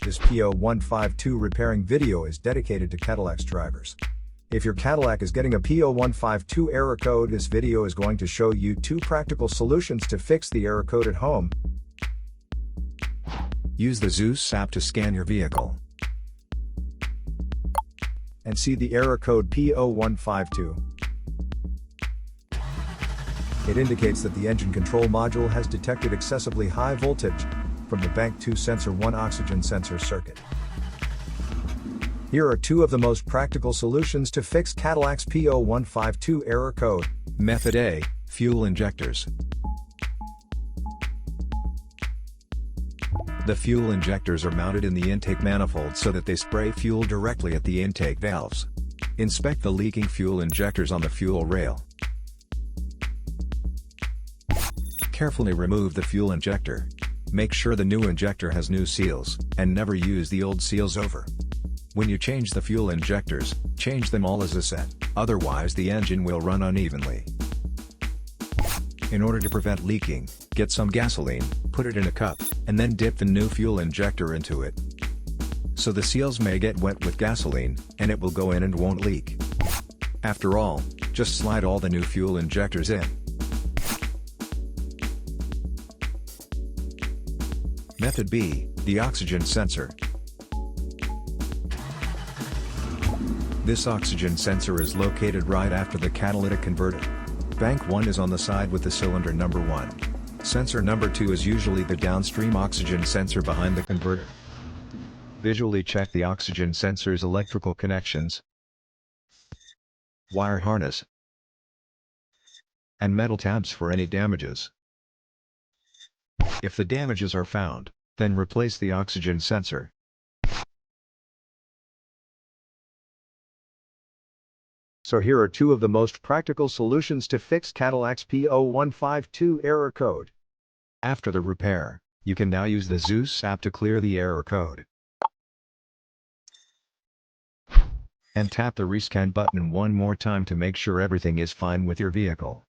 This P0152 repairing video is dedicated to Cadillac's drivers. If your Cadillac is getting a P0152 error code, this video is going to show you 2 practical solutions to fix the error code at home. Use the Zeus app to scan your vehicle and see the error code P0152. It indicates that the engine control module has detected excessively high voltage from the bank 2 sensor 1 oxygen sensor circuit. Here are 2 of the most practical solutions to fix Cadillac's P0152 error code. Method A, fuel injectors. The fuel injectors are mounted in the intake manifold so that they spray fuel directly at the intake valves. Inspect the leaking fuel injectors on the fuel rail. Carefully remove the fuel injector. Make sure the new injector has new seals, and never use the old seals over. When you change the fuel injectors, change them all as a set, otherwise the engine will run unevenly. In order to prevent leaking, get some gasoline, put it in a cup, and then dip the new fuel injector into it. So the seals may get wet with gasoline, and it will go in and won't leak. After all, just slide all the new fuel injectors in. Method B, the oxygen sensor. This oxygen sensor is located right after the catalytic converter. Bank 1 is on the side with the cylinder number 1. Sensor number 2 is usually the downstream oxygen sensor behind the converter. Visually check the oxygen sensor's electrical connections, wire harness, and metal tabs for any damages. If the damages are found, then replace the oxygen sensor. So here are 2 of the most practical solutions to fix Cadillac's P0152 error code. After the repair, you can now use the Zeus app to clear the error code. And tap the rescan button one more time to make sure everything is fine with your vehicle.